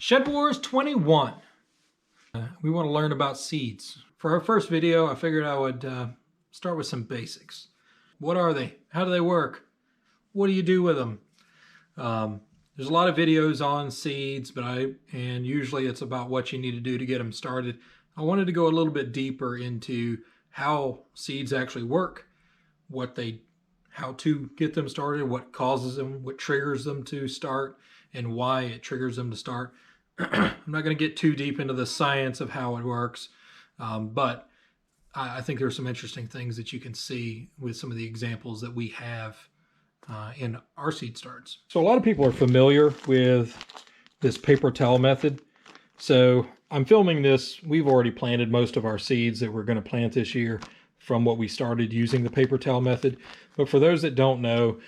Shedwars21. We want to learn about seeds. For our first video, I figured I would start with some basics. What are they? How do they work? What do you do with them? There's a lot of videos on seeds, and usually it's about what you need to do to get them started. I wanted to go a little bit deeper into how seeds actually work, how to get them started, what causes them, what triggers them to start, and why it triggers them to start. I'm not going to get too deep into the science of how it works, but I think there's some interesting things that you can see with some of the examples that we have in our seed starts. So a lot of people are familiar with this paper towel method. So I'm filming this. We've already planted most of our seeds that we're going to plant this year from what we started using the paper towel method. But for those that don't know,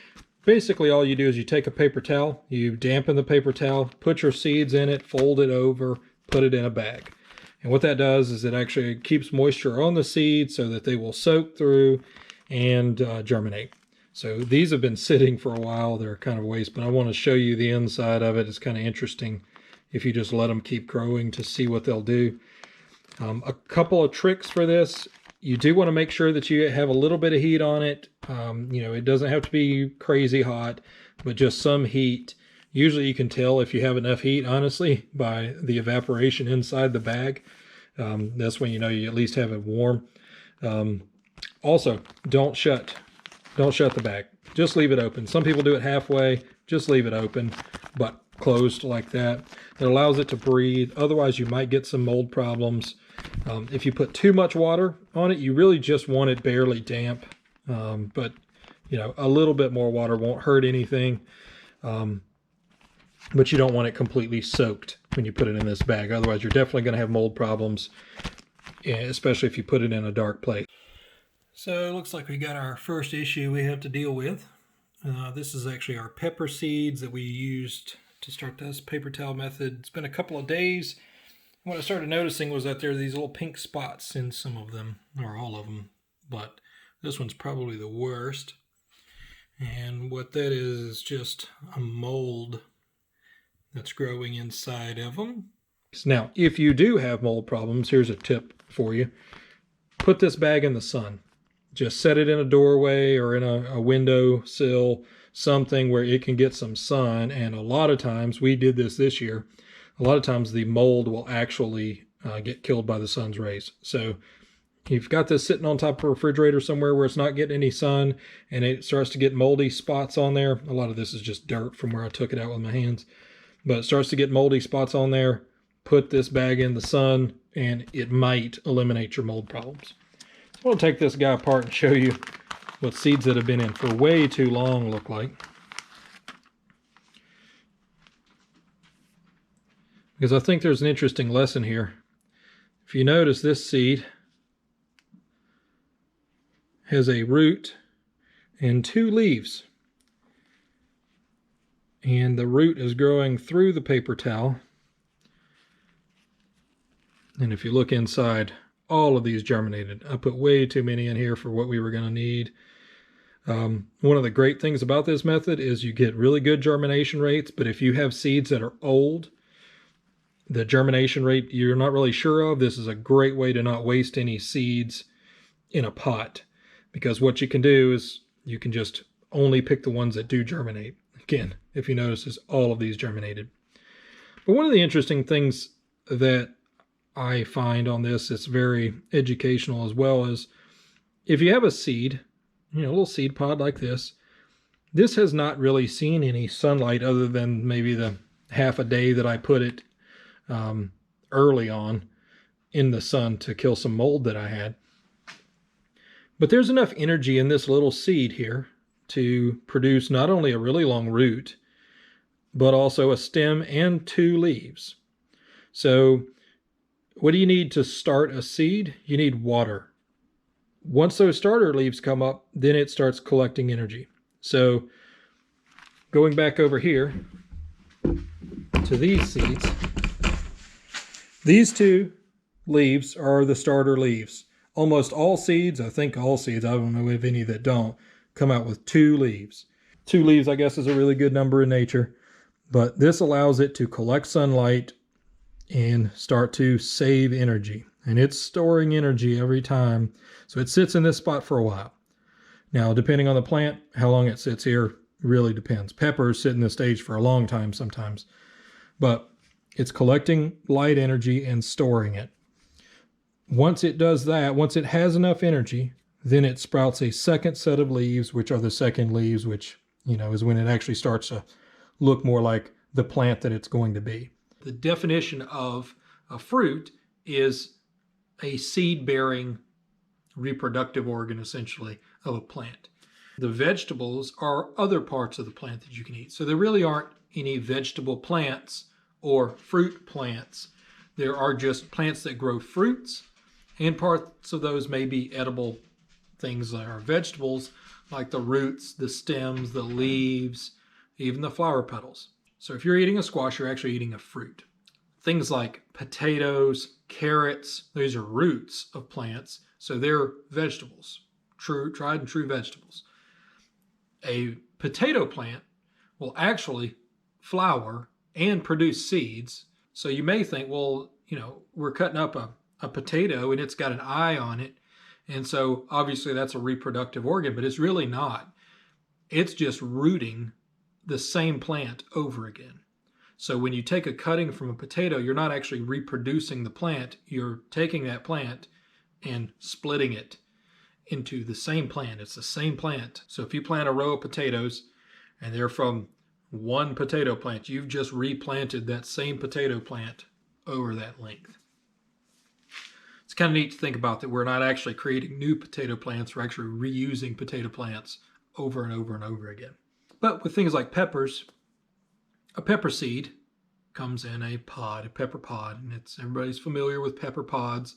basically all you do is you take a paper towel, you dampen the paper towel, put your seeds in it, fold it over, put it in a bag. And what that does is it actually keeps moisture on the seeds so that they will soak through and germinate. So these have been sitting for a while. They're kind of a waste, but I want to show you the inside of it. It's kind of interesting if you just let them keep growing to see what they'll do. A couple of tricks for this. You do want to make sure that you have a little bit of heat on it. It doesn't have to be crazy hot, but just some heat. Usually you can tell if you have enough heat, honestly, by the evaporation inside the bag. That's when you know you at least have it warm. Also, don't shut the bag. Just leave it open. Some people do it halfway. Just leave it open, but closed like that. It allows it to breathe. Otherwise, you might get some mold problems. If you put too much water on it, you really just want it barely damp. But a little bit more water won't hurt anything. But you don't want it completely soaked when you put it in this bag. Otherwise, you're definitely going to have mold problems, especially if you put it in a dark place. So it looks like we got our first issue we have to deal with. This is actually our pepper seeds that we used to start this paper towel method. It's been a couple of days. What I started noticing was that there are these little pink spots in some of them, or all of them, but this one's probably the worst. And what that is just a mold that's growing inside of them. Now, if you do have mold problems, here's a tip for you. Put this bag in the sun. Just set it in a doorway or in a window sill, something where it can get some sun. And a lot of times, we did this year, a lot of times the mold will actually get killed by the sun's rays. So you've got this sitting on top of a refrigerator somewhere where it's not getting any sun and it starts to get moldy spots on there. A lot of this is just dirt from where I took it out with my hands. But it starts to get moldy spots on there. Put this bag in the sun and it might eliminate your mold problems. So I'll take this guy apart and show you what seeds that have been in for way too long look like. Because I think there's an interesting lesson here. If you notice, this seed has a root and 2 leaves. And the root is growing through the paper towel. And if you look inside, all of these germinated. I put way too many in here for what we were going to need. One of the great things about this method is you get really good germination rates, but if you have seeds that are old, the germination rate you're not really sure of, this is a great way to not waste any seeds in a pot. Because what you can do is you can just only pick the ones that do germinate. Again, if you notice, is all of these germinated. But one of the interesting things that I find on this, it's very educational as well, is if you have a seed, a little seed pod like this has not really seen any sunlight other than maybe the half a day that I put it early on in the sun to kill some mold that I had. But there's enough energy in this little seed here to produce not only a really long root, but also a stem and 2 leaves. So what do you need to start a seed? You need water. Once those starter leaves come up, then it starts collecting energy. So going back over here to these seeds, these 2 leaves are the starter leaves. Almost all seeds, I think all seeds, I don't know of any that don't, come out with 2 leaves. 2 leaves, I guess, is a really good number in nature, but this allows it to collect sunlight and start to save energy. And it's storing energy every time. So it sits in this spot for a while. Now, depending on the plant, how long it sits here really depends. Peppers sit in this stage for a long time sometimes, but it's collecting light energy and storing it. Once it does that, once it has enough energy, then it sprouts a second set of leaves, which are the second leaves, which, is when it actually starts to look more like the plant that it's going to be. The definition of a fruit is a seed-bearing reproductive organ, essentially, of a plant. The vegetables are other parts of the plant that you can eat. So there really aren't any vegetable plants or fruit plants. There are just plants that grow fruits, and parts of those may be edible things that are vegetables, like the roots, the stems, the leaves, even the flower petals. So if you're eating a squash, you're actually eating a fruit. Things like potatoes, carrots, those are roots of plants, so they're vegetables, tried and true vegetables. A potato plant will actually flower and produce seeds. So you may think, well, we're cutting up a potato and it's got an eye on it. And so obviously that's a reproductive organ, but it's really not. It's just rooting the same plant over again. So when you take a cutting from a potato, you're not actually reproducing the plant. You're taking that plant and splitting it into the same plant. It's the same plant. So if you plant a row of potatoes and they're from one potato plant, you've just replanted that same potato plant over that length. It's kind of neat to think about that we're not actually creating new potato plants. We're actually reusing potato plants over and over and over again. But with things like peppers, a pepper seed comes in a pod, a pepper pod, and everybody's familiar with pepper pods.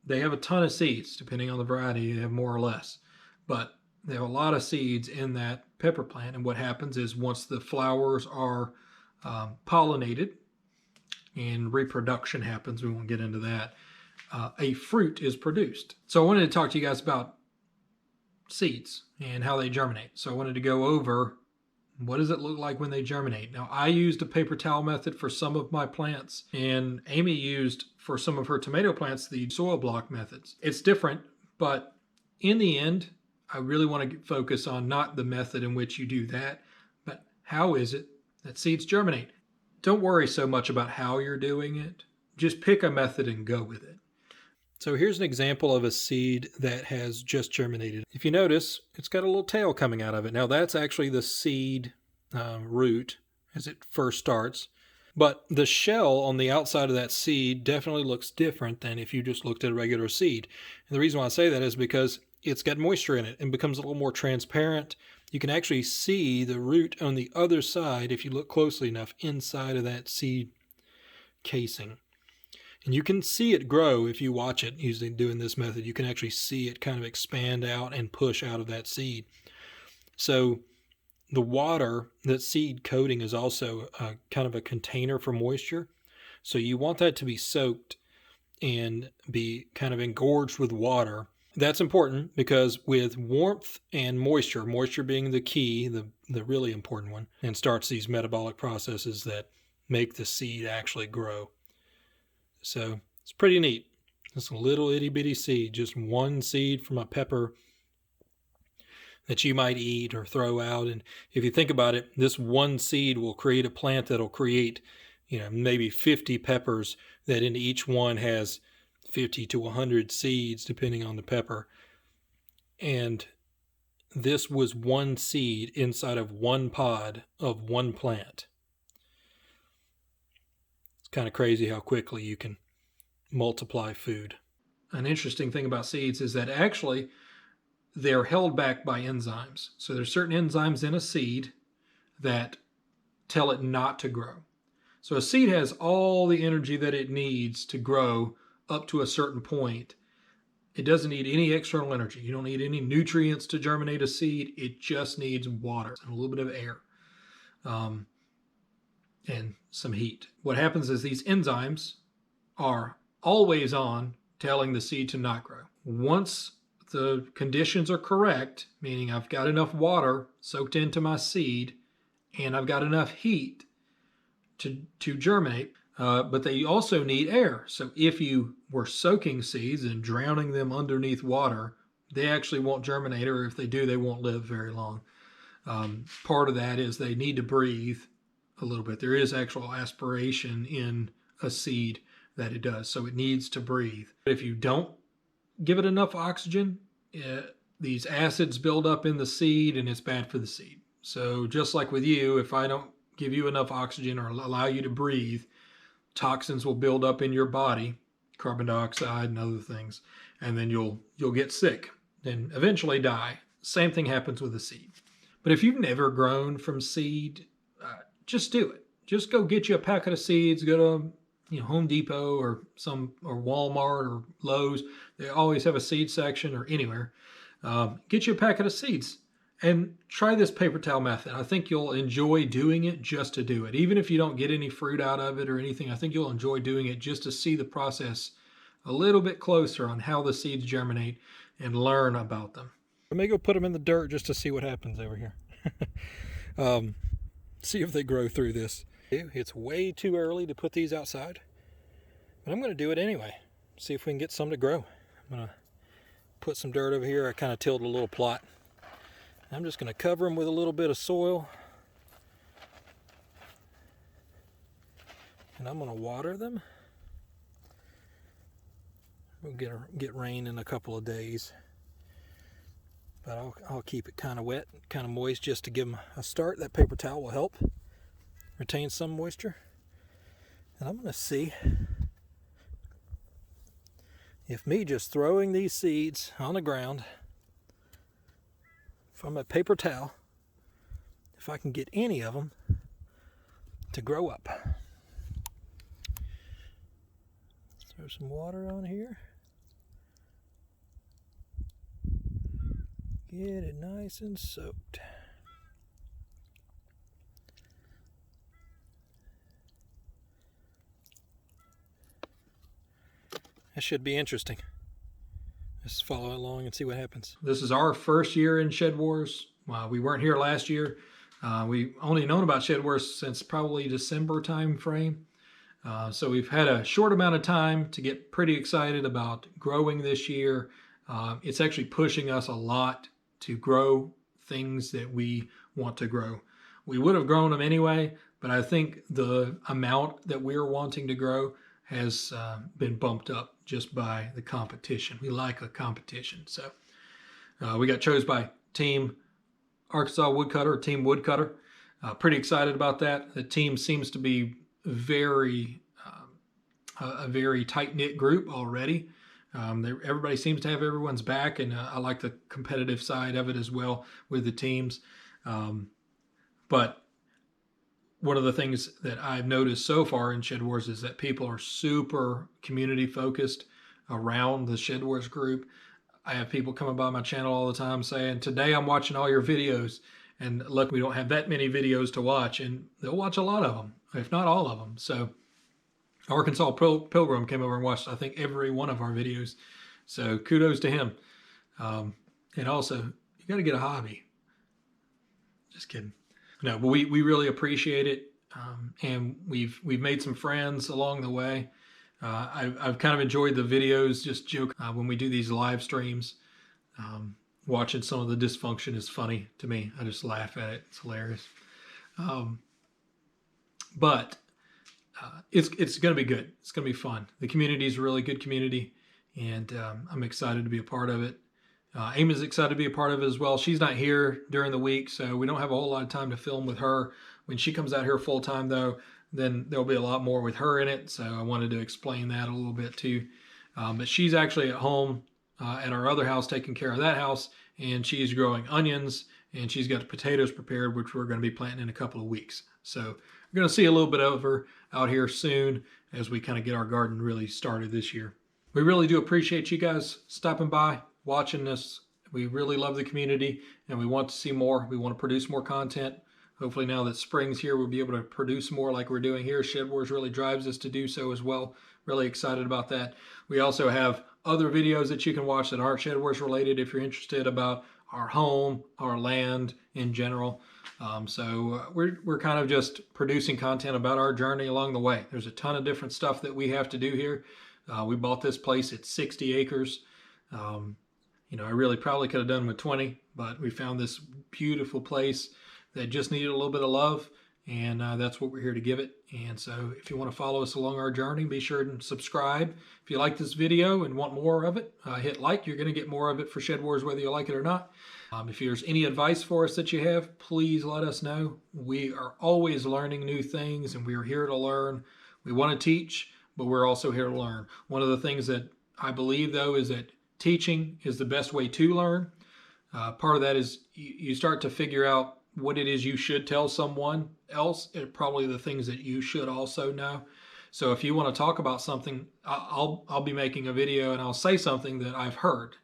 They have a ton of seeds, depending on the variety, they have more or less. But they have a lot of seeds in that pepper plant, and what happens is once the flowers are pollinated and reproduction happens, we won't get into that, a fruit is produced. So I wanted to talk to you guys about seeds and how they germinate. So I wanted to go over what does it look like when they germinate. Now, I used a paper towel method for some of my plants, and Amy used for some of her tomato plants the soil block methods. It's different, but in the end, I really want to focus on not the method in which you do that, but how is it that seeds germinate. Don't worry so much about how you're doing it. Just pick a method and go with it. So here's an example of a seed that has just germinated. If you notice, it's got a little tail coming out of it. Now that's actually the seed root as it first starts. But the shell on the outside of that seed definitely looks different than if you just looked at a regular seed. And the reason why I say that is because it's got moisture in it and becomes a little more transparent. You can actually see the root on the other side if you look closely enough inside of that seed casing. And you can see it grow if you watch it using doing this method. You can actually see it kind of expand out and push out of that seed. So the water, that seed coating is also kind of a container for moisture. So you want that to be soaked and be kind of engorged with water. That's important because with warmth and moisture being the key, the really important one, and starts these metabolic processes that make the seed actually grow. So it's pretty neat. It's a little itty bitty seed, just one seed from a pepper that you might eat or throw out. And if you think about it, this one seed will create a plant that'll create, maybe 50 peppers that in each one has 50 to 100 seeds, depending on the pepper. And this was one seed inside of one pod of one plant. It's kind of crazy how quickly you can multiply food. An interesting thing about seeds is that actually they're held back by enzymes. So there's certain enzymes in a seed that tell it not to grow. So a seed has all the energy that it needs to grow up to a certain point. It doesn't need any external energy. You don't need any nutrients to germinate a seed. It just needs water and a little bit of air and some heat. What happens is these enzymes are always on, telling the seed to not grow. Once the conditions are correct, meaning I've got enough water soaked into my seed and I've got enough heat to germinate, but they also need air. So if you were soaking seeds and drowning them underneath water, they actually won't germinate, or if they do, they won't live very long. Part of that is they need to breathe a little bit. There is actual aspiration in a seed that it does, so it needs to breathe. If you don't give it enough oxygen, these acids build up in the seed and it's bad for the seed. So just like with you, if I don't give you enough oxygen or allow you to breathe, toxins will build up in your body, carbon dioxide and other things, and then you'll get sick and eventually die. Same thing happens with a seed. But if you've never grown from seed, just do it. Just go get you a packet of seeds. Go to Home Depot or Walmart or Lowe's. They always have a seed section, or anywhere. Get you a packet of seeds and try this paper towel method. I think you'll enjoy doing it just to do it. Even if you don't get any fruit out of it or anything, I think you'll enjoy doing it just to see the process a little bit closer on how the seeds germinate and learn about them. I may go put them in the dirt just to see what happens over here. See if they grow through this. It's way too early to put these outside, but I'm going to do it anyway. See if we can get some to grow. I'm going to put some dirt over here. I kind of tilled a little plot. I'm just going to cover them with a little bit of soil, and I'm going to water them. We'll get rain in a couple of days, but I'll keep it kind of wet, kind of moist, just to give them a start. That paper towel will help retain some moisture. And I'm going to see if me just throwing these seeds on the ground from a paper towel, if I can get any of them to grow up. Throw some water on here. Get it nice and soaked. That should be interesting. Just follow along and see what happens. This is our first year in Shed Wars. We weren't here last year. We only known about Shed Wars since probably December time frame. So we've had a short amount of time to get pretty excited about growing this year. It's actually pushing us a lot to grow things that we want to grow. We would have grown them anyway, but I think the amount that we're wanting to grow has been bumped up just by the competition. We like a competition. So we got chosen by Team Arkansas Woodcutter, Team Woodcutter. Pretty excited about that. The team seems to be a very tight-knit group already. Everybody seems to have everyone's back, and I like the competitive side of it as well with the teams. But one of the things that I've noticed so far in Shed Wars is that people are super community focused around the Shed Wars group. I have people coming by my channel all the time saying, today I'm watching all your videos, and look, we don't have that many videos to watch, and they'll watch a lot of them, if not all of them. So Arkansas Pilgrim came over and watched, I think, every one of our videos. So kudos to him. And also, you got to get a hobby. Just kidding. No, but we really appreciate it. And we've made some friends along the way. I've kind of enjoyed the videos, just joke when we do these live streams. Watching some of the dysfunction is funny to me. I just laugh at it. It's hilarious. But it's going to be good. It's going to be fun. The community is a really good community, and I'm excited to be a part of it. Amy's excited to be a part of it as well. She's not here during the week, so we don't have a whole lot of time to film with her. When she comes out here full time, though, then there'll be a lot more with her in it, so I wanted to explain that a little bit too. But she's actually at home at our other house taking care of that house, and she's growing onions, and she's got the potatoes prepared, which we're going to be planting in a couple of weeks. So we're going to see a little bit of her out here soon as we kind of get our garden really started this year. We really do appreciate you guys stopping by, watching this. We really love the community, and we want to see more. We want to produce more content. Hopefully now that spring's here, we'll be able to produce more like we're doing here. Shed Wars really drives us to do so as well. Really excited about that. We also have other videos that you can watch that aren't Shed Wars related if you're interested about our home, our land in general. We're kind of just producing content about our journey along the way. There's a ton of different stuff that we have to do here. We bought this place at 60 acres. I really probably could have done with 20, but we found this beautiful place that just needed a little bit of love, and that's what we're here to give it. And so if you want to follow us along our journey, be sure to subscribe. If you like this video and want more of it, hit like. You're going to get more of it for Shed Wars whether you like it or not. If there's any advice for us that you have, please let us know. We are always learning new things, and we are here to learn. We want to teach, but we're also here to learn. One of the things that I believe, though, is that teaching is the best way to learn. Part of that is you start to figure out what it is you should tell someone else, and probably the things that you should also know. So if you want to talk about something, I'll be making a video and I'll say something that I've heard.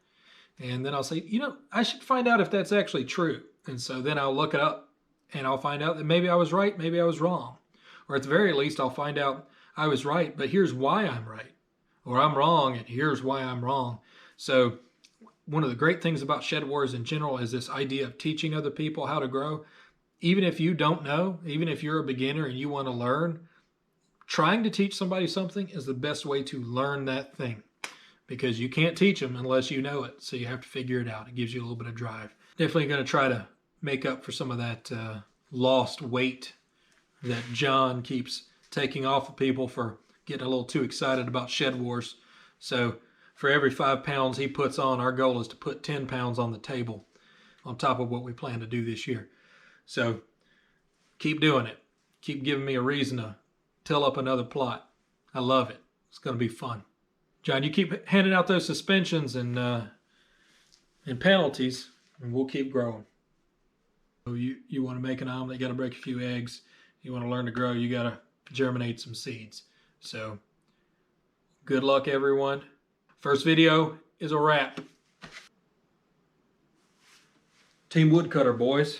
And then I'll say, I should find out if that's actually true. And so then I'll look it up and I'll find out that maybe I was right, maybe I was wrong. Or at the very least, I'll find out I was right, but here's why I'm right. Or I'm wrong, and here's why I'm wrong. So one of the great things about Shed Wars in general is this idea of teaching other people how to grow. Even if you don't know, even if you're a beginner and you want to learn, trying to teach somebody something is the best way to learn that thing, because you can't teach them unless you know it. So you have to figure it out. It gives you a little bit of drive. Definitely going to try to make up for some of that lost weight that John keeps taking off of people for getting a little too excited about Shed Wars. So for every 5 pounds he puts on, our goal is to put 10 pounds on the table on top of what we plan to do this year. So keep doing it. Keep giving me a reason to tell up another plot. I love it. It's going to be fun. John, you keep handing out those suspensions and penalties, and we'll keep growing. So you want to make an omelet, you got to break a few eggs. You want to learn to grow, you got to germinate some seeds. So good luck, everyone. First video is a wrap. Team Woodcutter, boys.